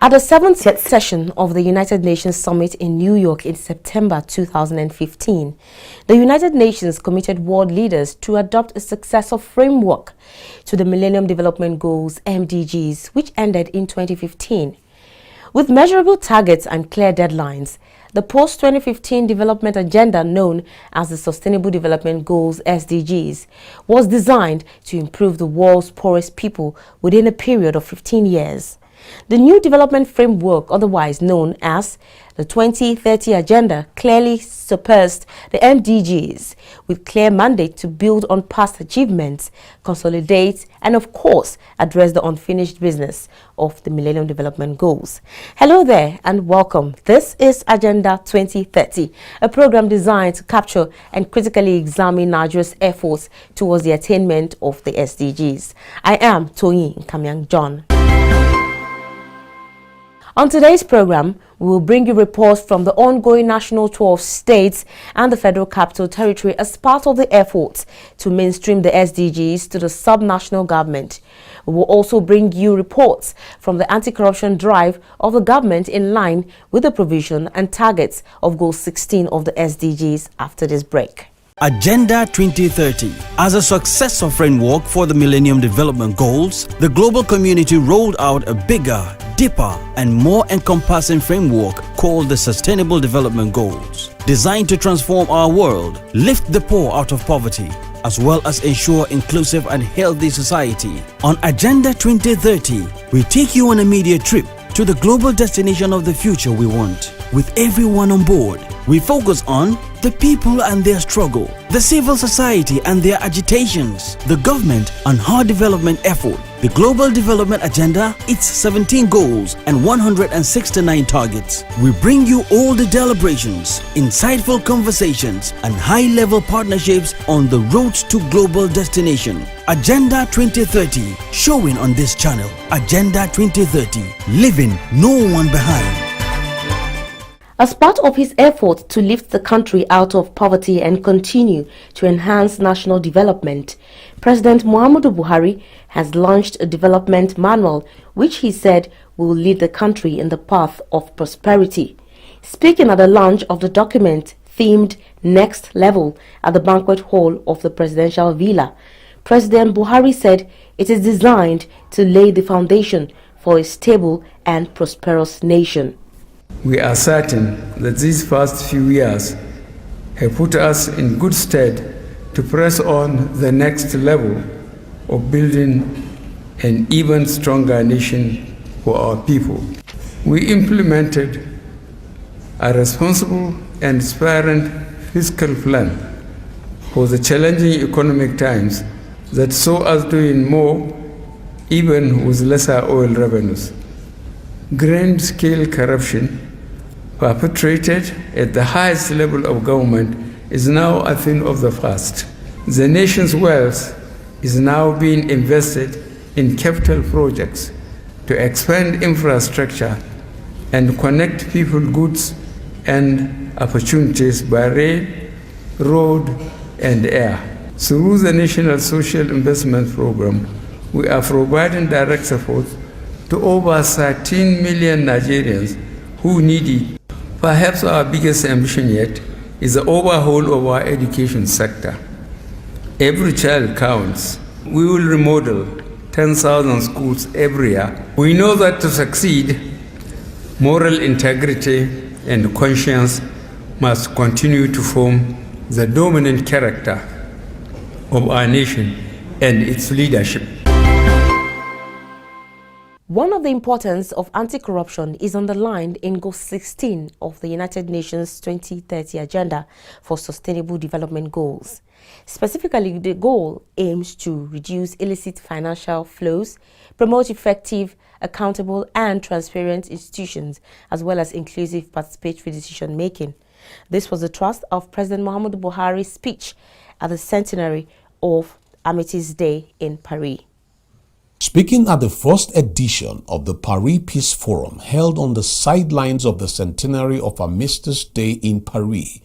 At the 7th session of the United Nations Summit in New York in September 2015, the United Nations committed world leaders to adopt a successor framework to the Millennium Development Goals (MDGs), which ended in 2015. With measurable targets and clear deadlines, the post-2015 development agenda, known as the Sustainable Development Goals (SDGs), was designed to improve the world's poorest people within a period of 15 years. The new development framework, otherwise known as the 2030 Agenda, clearly surpassed the MDGs with clear mandate to build on past achievements, consolidate, and of course, address the unfinished business of the Millennium Development Goals. Hello there and welcome. This is Agenda 2030, a program designed to capture and critically examine Nigeria's efforts towards the attainment of the SDGs. I am Toyin Kamyang John. On today's program, we will bring you reports from the ongoing national tour of states and the Federal Capital Territory as part of the efforts to mainstream the SDGs to the subnational government. We will also bring you reports from the anti-corruption drive of the government in line with the provision and targets of Goal 16 of the SDGs after this break. Agenda 2030. As a successor framework for the Millennium Development Goals, the global community rolled out a bigger, deeper, and more encompassing framework called the Sustainable Development Goals, designed to transform our world, lift the poor out of poverty, as well as ensure inclusive and healthy society. On Agenda 2030, we take you on a media trip to the global destination of the future we want. With everyone on board, we focus on the people and their struggle, the civil society and their agitations, the government and her development effort, the global development agenda, its 17 goals and 169 targets. We bring you all the deliberations, insightful conversations and high-level partnerships on the road to global destination. Agenda 2030, showing on this channel. Agenda 2030, leaving no one behind. As part of his effort to lift the country out of poverty and continue to enhance national development, President Muhammadu Buhari has launched a development manual which he said will lead the country in the path of prosperity. Speaking at the launch of the document themed Next Level at the banquet hall of the presidential villa, President Buhari said it is designed to lay the foundation for a stable and prosperous nation. We are certain that these past few years have put us in good stead to press on the next level of building an even stronger nation for our people. We implemented a responsible and transparent fiscal plan for the challenging economic times that saw us doing more even with lesser oil revenues. Grand-scale corruption perpetrated at the highest level of government is now a thing of the past. The nation's wealth is now being invested in capital projects to expand infrastructure and connect people, goods, and opportunities by rail, road, and air. Through the National Social Investment Program, we are providing direct support to over 13 million Nigerians who need it. Perhaps our biggest ambition yet is the overhaul of our education sector. Every child counts. We will remodel 10,000 schools every year. We know that to succeed, moral integrity and conscience must continue to form the dominant character of our nation and its leadership. One of the importance of anti-corruption is underlined in Goal 16 of the United Nations 2030 Agenda for Sustainable Development Goals. Specifically, the goal aims to reduce illicit financial flows, promote effective, accountable and transparent institutions, as well as inclusive participatory decision-making. This was the thrust of President Muhammadu Buhari's speech at the centenary of Armistice Day in Paris. Speaking at the first edition of the Paris Peace Forum held on the sidelines of the centenary of Armistice Day in Paris,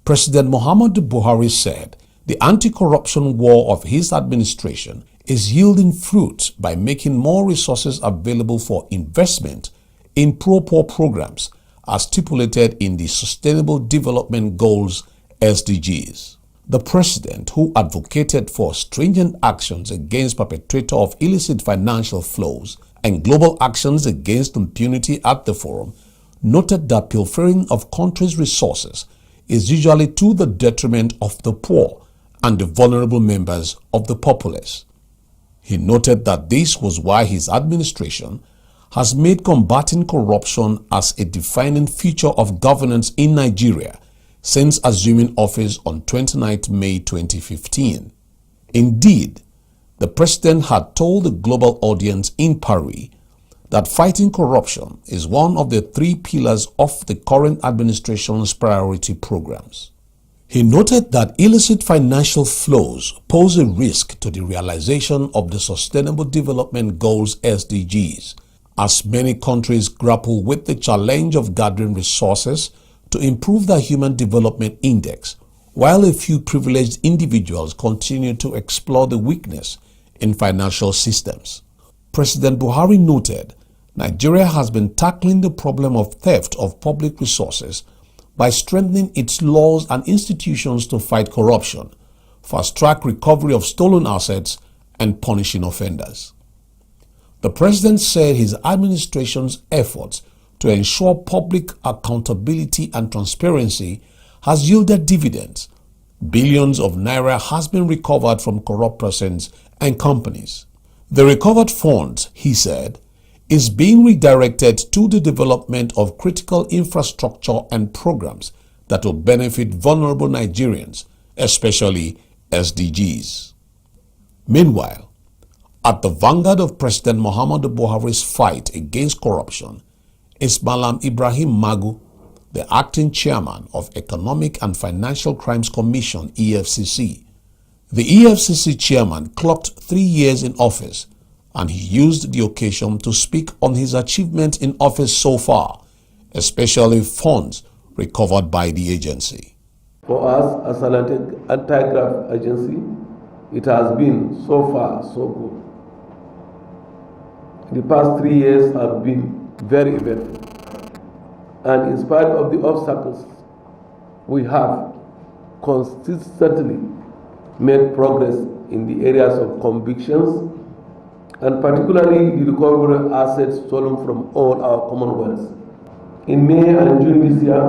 President Muhammadu Buhari said the anti-corruption war of his administration is yielding fruit by making more resources available for investment in pro-poor programs as stipulated in the Sustainable Development Goals SDGs. The president, who advocated for stringent actions against perpetrators of illicit financial flows and global actions against impunity at the forum, noted that pilfering of countries' resources is usually to the detriment of the poor and the vulnerable members of the populace. He noted that this was why his administration has made combating corruption as a defining feature of governance in Nigeria since assuming office on 29 May 2015. Indeed, the president had told the global audience in Paris that fighting corruption is one of the 3 pillars of the current administration's priority programs. He noted that illicit financial flows pose a risk to the realization of the Sustainable Development Goals SDGs, as many countries grapple with the challenge of gathering resources to improve their Human Development Index, while a few privileged individuals continue to explore the weakness in financial systems. President Buhari noted Nigeria has been tackling the problem of theft of public resources by strengthening its laws and institutions to fight corruption, fast-track recovery of stolen assets, and punishing offenders. The president said his administration's efforts to ensure public accountability and transparency has yielded dividends. Billions of naira has been recovered from corrupt persons and companies. The recovered funds, he said, is being redirected to the development of critical infrastructure and programs that will benefit vulnerable Nigerians, especially SDGs. Meanwhile, at the vanguard of President Muhammadu Buhari's fight against corruption is Malam Ibrahim Magu, the acting chairman of Economic and Financial Crimes Commission (EFCC). The EFCC chairman clocked 3 years in office, and he used the occasion to speak on his achievements in office so far, especially funds recovered by the agency. For us as an anti-graft agency, it has been so far so good. The past 3 years have been very eventful, and in spite of the obstacles, we have consistently made progress in the areas of convictions, and particularly the recovery of assets stolen from all our commonwealths. In May and June this year,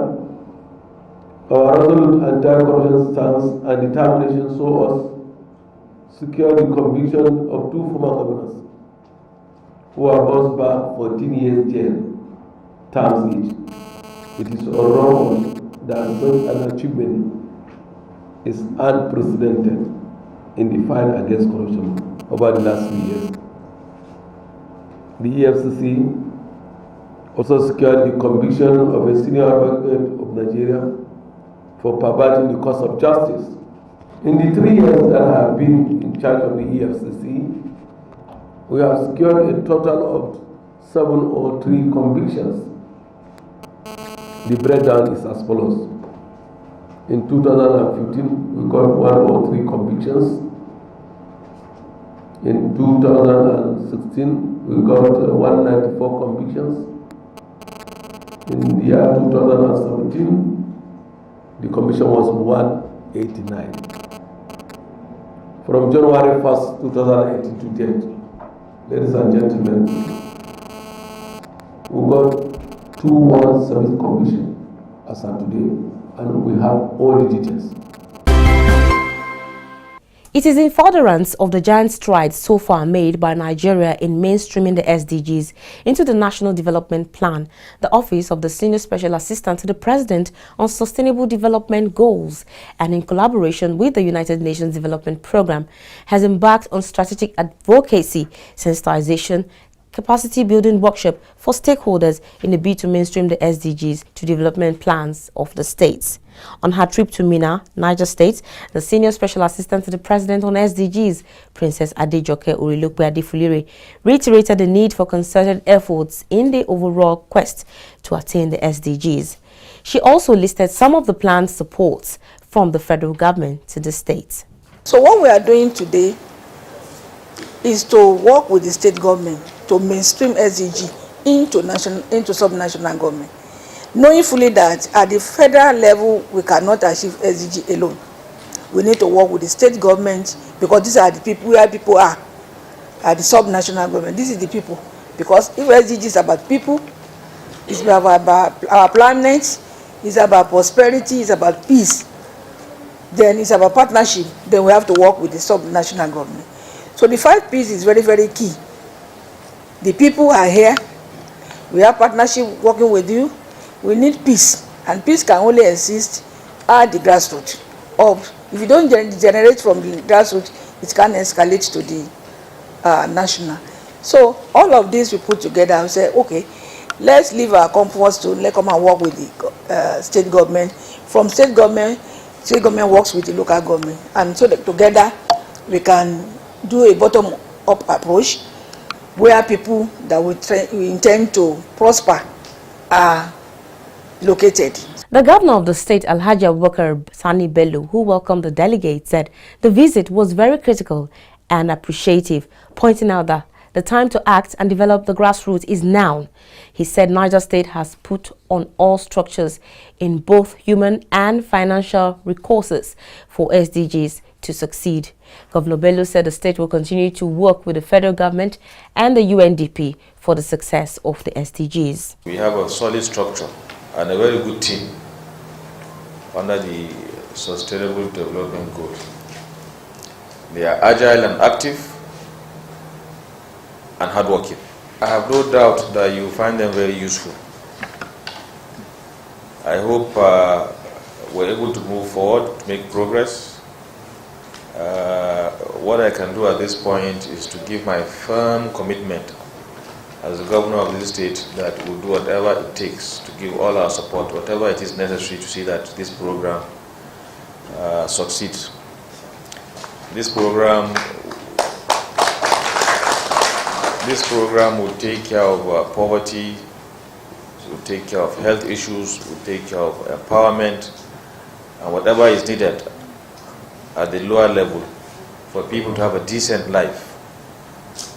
our resolute anti-corruption stance and determination saw us secure the conviction of 2 former governors who were both back 14 years jail terms each. It is unwrong that such an achievement is unprecedented in the fight against corruption over the last 3 years. The EFCC also secured the conviction of a senior advocate of Nigeria for perverting the cause of justice. In the 3 years that I have been in charge of the EFCC, we have secured a total of 703 convictions. The breakdown is as follows. In 2015, we got 103 convictions. In 2016, we got 194 convictions. In the year 2017, the conviction was 189. From January 1st, 2018 to date, ladies and gentlemen, we got 217 convictions as of today, and we have all the details. It is in furtherance of the giant strides so far made by Nigeria in mainstreaming the SDGs into the National Development Plan, the Office of the Senior Special Assistant to the President on Sustainable Development Goals, and in collaboration with the United Nations Development Programme, has embarked on strategic advocacy, sensitization, capacity building workshop for stakeholders in a bid to mainstream the SDGs to development plans of the states. On her trip to Minna, Niger State, the Senior Special Assistant to the President on SDGs, Princess Adejoke Orilokwe Adefulire, reiterated the need for concerted efforts in the overall quest to attain the SDGs. She also listed some of the planned supports from the federal government to the states. So what we are doing today is to work with the state government to mainstream SDG into subnational government, knowing fully that at the federal level we cannot achieve SDG alone. We need to work with the state government, because these are the people where people are at the subnational government. This is the people, because if SDG is about people, it's about our planet, it's about prosperity, it's about peace, then it's about partnership, then we have to work with the subnational government. So the 5 P's is very, very key. The people are here, we have partnership working with you, we need peace, and peace can only exist at the grassroots. If you don't generate from the grassroots, it can escalate to the national. So all of this we put together and say, okay, let's leave our comforts to let's come and work with the state government. From state government works with the local government, and so that together we can do a bottom-up approach where people that we intend to prosper are located. The governor of the state, Alhaji Abubakar Sani Bello, who welcomed the delegates, said the visit was very critical and appreciative, pointing out that the time to act and develop the grassroots is now. He said Niger State has put on all structures in both human and financial resources for SDGs to succeed. Governor Bello said the state will continue to work with the federal government and the UNDP for the success of the SDGs. We have a solid structure and a very good team under the Sustainable Development Goals. They are agile and active and hardworking. I have no doubt that you find them very useful. I hope we're able to move forward, to make progress. What I can do at this point is to give my firm commitment as the governor of this state that we'll do whatever it takes to give all our support, whatever it is necessary to see that this program succeeds. This program will take care of poverty, will take care of health issues, will take care of empowerment, and whatever is needed at the lower level for people to have a decent life.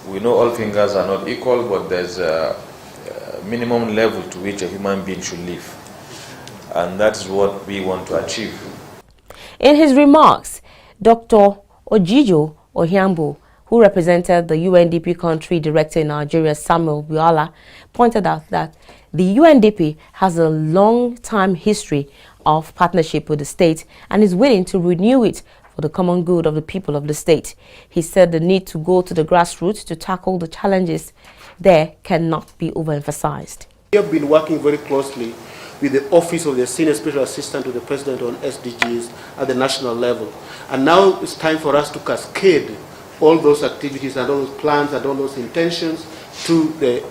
We know all fingers are not equal, but there's a minimum level to which a human being should live. And that is what we want to achieve. In his remarks, Dr. Ojijo Ohiambo, who represented the UNDP country director in Nigeria, Samuel Biala, pointed out that the UNDP has a long-time history of partnership with the state and is willing to renew it for the common good of the people of the state. He said the need to go to the grassroots to tackle the challenges there cannot be overemphasized. We have been working very closely with the Office of the Senior Special Assistant to the President on SDGs at the national level. And now it's time for us to cascade all those activities and all those plans and all those intentions to the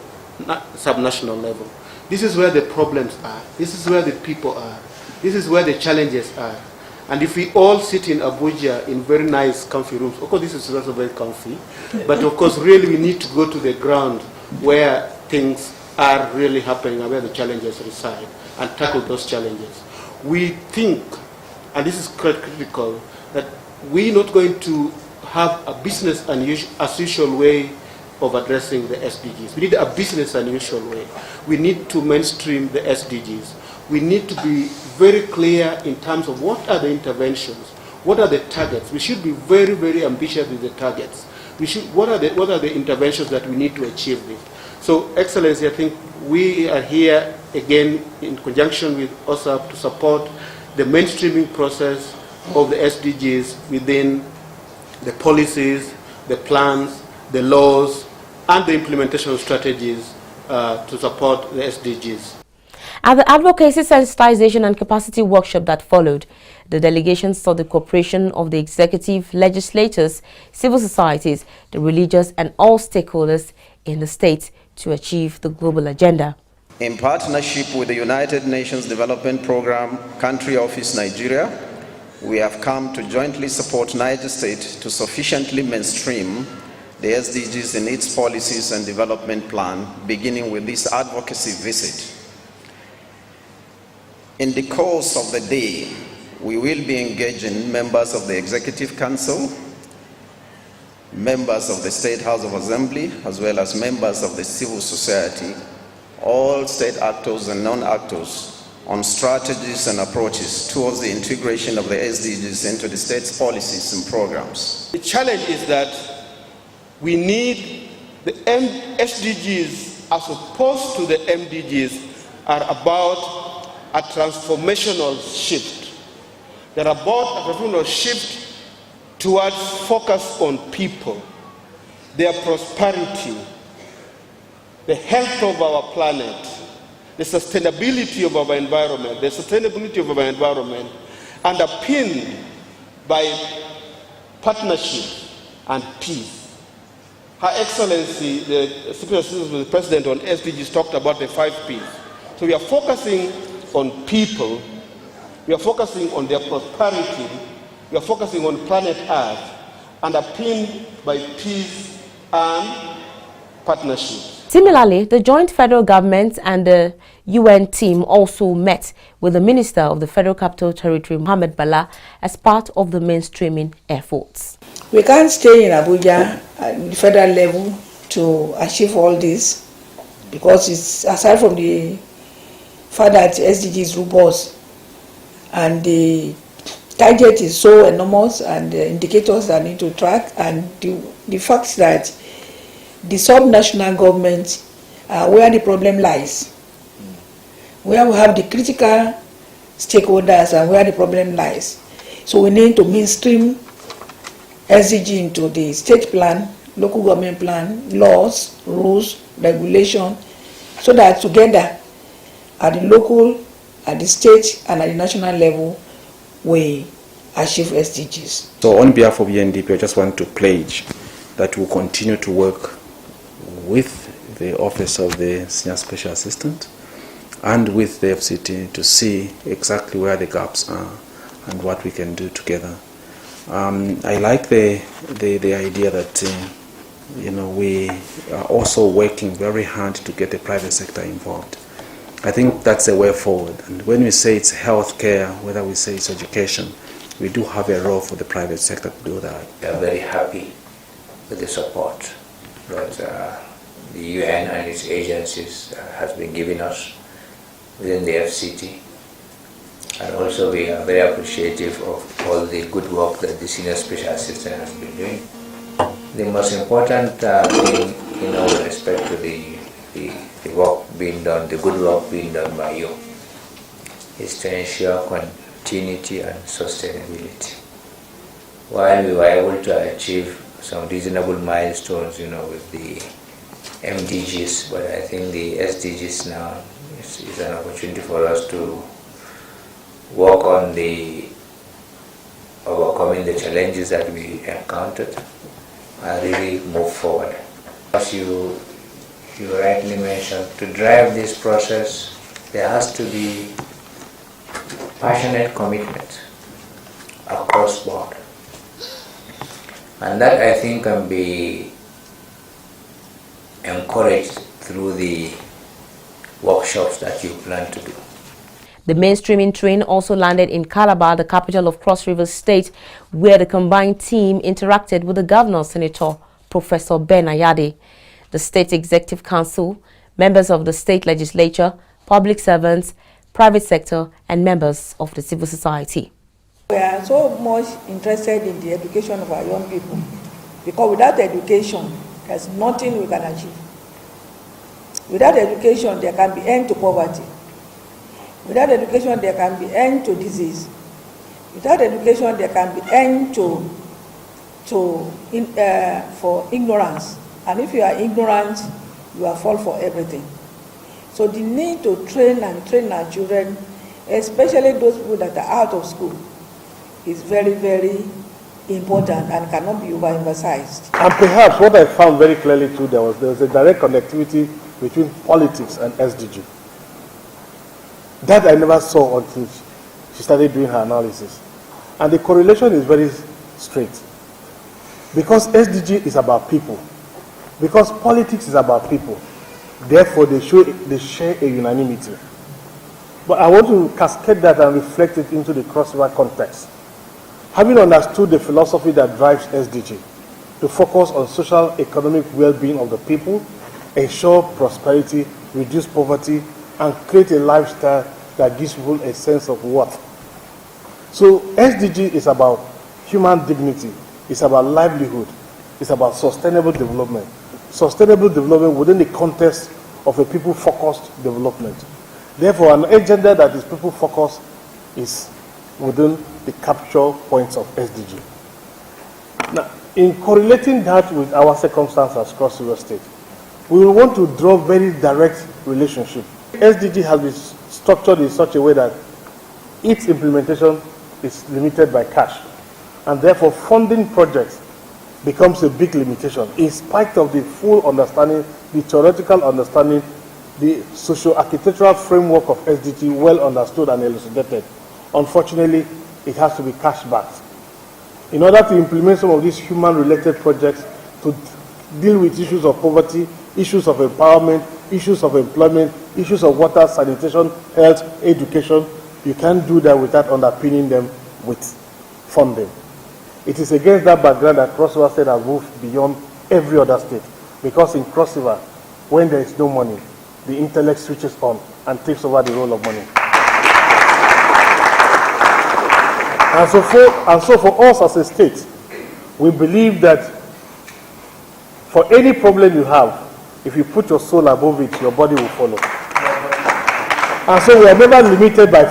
subnational level. This is where the problems are. This is where the people are. This is where the challenges are. And if we all sit in Abuja in very nice, comfy rooms, of course this is also very comfy, but of course really we need to go to the ground where things are really happening and where the challenges reside and tackle those challenges. We think, and this is critical, that we're not going to have a business as usual way of addressing the SDGs. We need a business as usual way. We need to mainstream the SDGs. We need to be very clear in terms of what are the interventions, what are the targets. We should be very, very ambitious with the targets. What are the interventions that we need to achieve this? So, Excellency, I think we are here again in conjunction with OSAP to support the mainstreaming process of the SDGs within the policies, the plans, the laws, and the implementation strategies to support the SDGs. At the Advocacy, Sensitization and Capacity Workshop that followed, the delegation sought the cooperation of the executive, legislators, civil societies, the religious and all stakeholders in the state to achieve the global agenda. In partnership with the United Nations Development Programme, Country Office Nigeria, we have come to jointly support Niger State to sufficiently mainstream the SDGs in its policies and development plan, beginning with this advocacy visit. In the course of the day, we will be engaging members of the Executive Council, members of the State House of Assembly, as well as members of the civil society all state actors and non-actors on strategies and approaches towards the integration of the SDGs into the state's policies and programs. The challenge is that we need the SDGs as opposed to the MDGs are about a transformational shift. They're about a transformational shift towards focus on people, their prosperity, the health of our planet, the sustainability of our environment, underpinned by partnership and peace. Her Excellency, the Special Assistant to the President on SDGs, talked about the 5 Ps. So we are focusing on people, we are focusing on their prosperity, we are focusing on planet Earth, underpinned by peace and partnership. Similarly, the joint federal government and the UN team also met with the Minister of the Federal Capital Territory, Mohamed Bala, as part of the mainstreaming efforts. We can't stay in Abuja at the federal level to achieve all this, because it's, aside from the fact that SDG is robust and the target is so enormous and the indicators that need to track, and the fact that the sub-national government where the problem lies, where we have the critical stakeholders and where the problem lies. So we need to mainstream SDG into the state plan, local government plan, laws, rules, regulation, so that together at the local, at the state and at the national level we achieve SDGs. So on behalf of UNDP, I just want to pledge that we'll continue to work with the Office of the Senior Special Assistant and with the FCT to see exactly where the gaps are and what we can do together. I like the idea that we are also working very hard to get the private sector involved. I think that's the way forward. And when we say it's healthcare, whether we say it's education, we do have a role for the private sector to do that. We are very happy with the support that the UN and its agencies has been giving us within the FCT. And also we are very appreciative of all the good work that the Senior Special Assistant has been doing. The most important thing, with respect to the work being done, the good work being done by you, is to ensure continuity and sustainability. While we were able to achieve some reasonable milestones, with the MDGs, but I think the SDGs now is an opportunity for us to work on overcoming the challenges that we encountered and really move forward. As you rightly mentioned, to drive this process, there has to be passionate commitment across board. And that, I think, can be encouraged through the workshops that you plan to do. The mainstreaming train also landed in Calabar, the capital of Cross River State, where the combined team interacted with the Governor, Senator Professor Ben Ayade, the State Executive Council, members of the state legislature, public servants, private sector, and members of the civil society. We are so much interested in the education of our young people, because without education, there's nothing we can achieve. Without education, there can be end to poverty. Without education, there can be end to disease. Without education, there can be end for ignorance. And if you are ignorant, you are fall for everything. So the need to train our children, especially those people that are out of school, is very, very important and cannot be overemphasized. And perhaps what I found very clearly too, there was a direct connectivity between politics and SDG. That I never saw until she started doing her analysis. And the correlation is very straight. Because SDG is about people. Because politics is about people. Therefore, they share a unanimity. But I want to cascade that and reflect it into the Cross-River context. Having understood the philosophy that drives SDG, to focus on social economic well-being of the people, ensure prosperity, reduce poverty, and create a lifestyle that gives people a sense of worth. So SDG is about human dignity, it's about livelihood, it's about sustainable development. Sustainable development within the context of a people-focused development. Therefore, an agenda that is people-focused is within the capture points of SDG. Now, in correlating that with our circumstances across the state, we will want to draw very direct relationship. SDG has been structured in such a way that its implementation is limited by cash, and therefore funding projects becomes a big limitation in spite of the full understanding, the theoretical understanding, the socio-architectural framework of SDG well understood and elucidated. Unfortunately, it has to be cash backed. In order to implement some of these human-related projects to deal with issues of poverty, issues of empowerment, issues of employment, issues of water, sanitation, health, education, you can't do that without underpinning them with funding. It is against that background that Cross River State has moved beyond every other state, because in Cross River, when there is no money, the intellect switches on and takes over the role of money. And so for us as a state, we believe that for any problem you have, if you put your soul above it, your body will follow. And so we are never limited by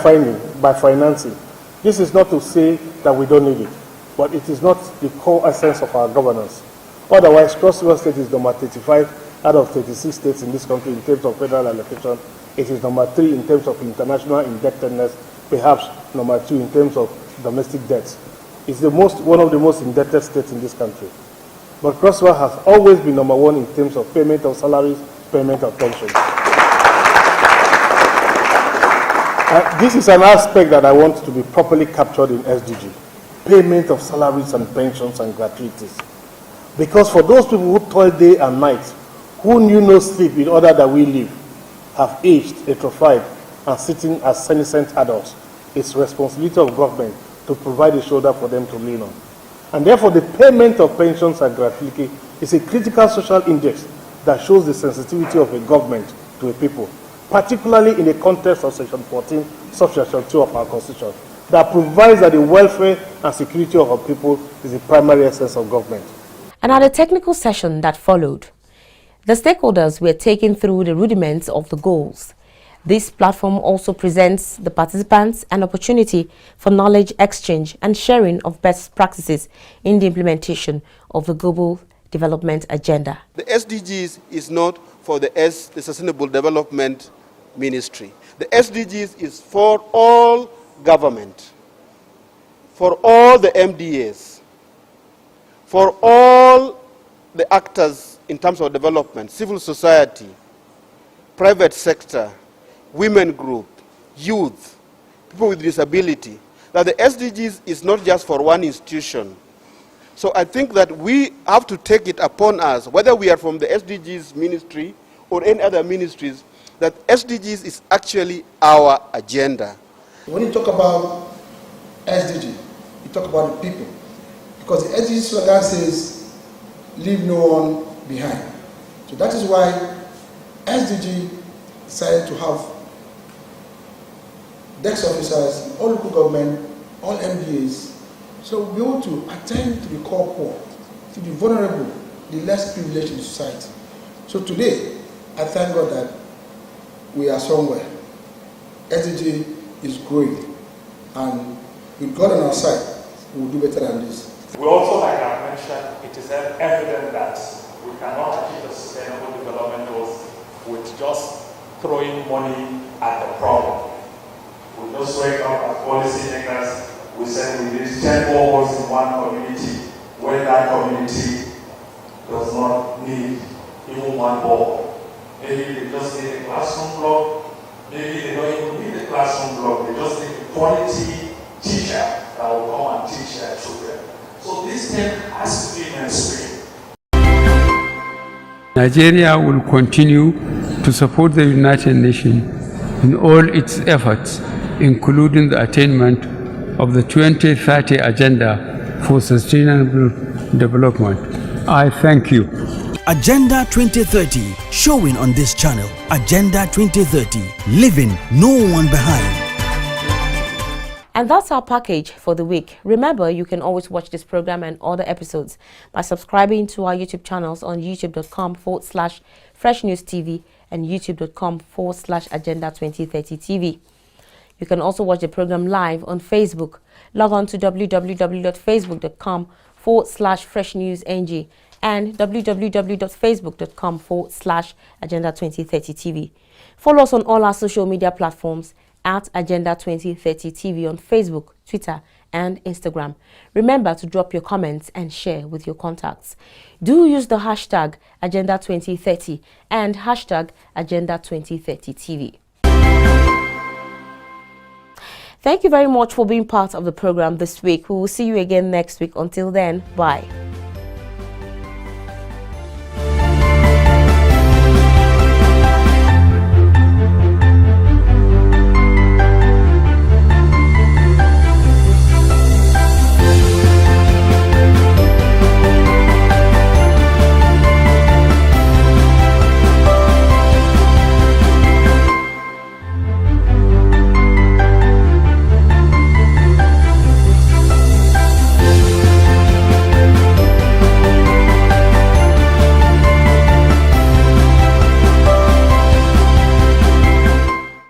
financing. This is not to say that we don't need it, but it is not the core essence of our governance. Otherwise, Cross River State is number 35 out of 36 states in this country in terms of federal allocation. It is number 3 in terms of international indebtedness, perhaps number 2 in terms of domestic debts. It's one of the most indebted states in this country. But Cross River has always been number 1 in terms of payment of salaries, payment of pensions. This is an aspect that I want to be properly captured in SDG. Payment of salaries and pensions and gratuities. Because for those people who toil day and night, who knew no sleep in order that we live, have aged, atrophied, and sitting as senescent adults, it's responsibility of government to provide a shoulder for them to lean on. And therefore, the payment of pensions and gratuity is a critical social index that shows the sensitivity of a government to a people, particularly in the context of Section 14, Subsection 2 of our Constitution, that provides that the welfare and security of our people is the primary essence of government. And at a technical session that followed, the stakeholders were taken through the rudiments of the goals. This platform also presents the participants an opportunity for knowledge exchange and sharing of best practices in the implementation of the Global Development Agenda. The SDGs is not for the Sustainable Development Ministry. The SDGs is for all government, for all the MDAs, for all the actors in terms of development, civil society, private sector, women group, youth, people with disability, that the SDGs is not just for one institution. So I think that we have to take it upon us, whether we are from the SDGs ministry or any other ministries, that SDGs is actually our agenda. When you talk about SDG, you talk about the people. Because the SDG slogan says, leave no one behind. So that is why SDG decided to have desk officers, all local government, all MDAs, so we'll be able to attend to the core poor, to the vulnerable, the less privileged in society. So today, I thank God that we are somewhere. SDG is growing, and with God on our side, we will do better than this. We also, like I mentioned, it is evident that we cannot achieve the sustainable development goals with just throwing money at the problem. We just wake up as policymakers, we say we need 10 boreholes in one community, when that community does not need even one borehole. Maybe they just need a classroom block, maybe they don't even need a classroom block, they just need a quality teacher that will come and teach their children. So this thing has to be mainstream. Nigeria will continue to support the United Nations in all its efforts, including the attainment of the 2030 Agenda for Sustainable Development. I thank you. Agenda 2030, showing on this channel. Agenda 2030, leaving no one behind. And that's our package for the week. Remember, you can always watch this program and other episodes by subscribing to our YouTube channels on youtube.com/Fresh News TV and youtube.com/Agenda 2030 TV. You can also watch the program live on Facebook. Log on to www.facebook.com/FreshNewsNG and www.facebook.com/Agenda 2030 TV. Follow us on all our social media platforms at Agenda 2030 TV on Facebook, Twitter, and Instagram. Remember to drop your comments and share with your contacts. Do use the hashtag Agenda 2030 and hashtag Agenda 2030 TV. Thank you very much for being part of the program this week. We will see you again next week. Until then, bye.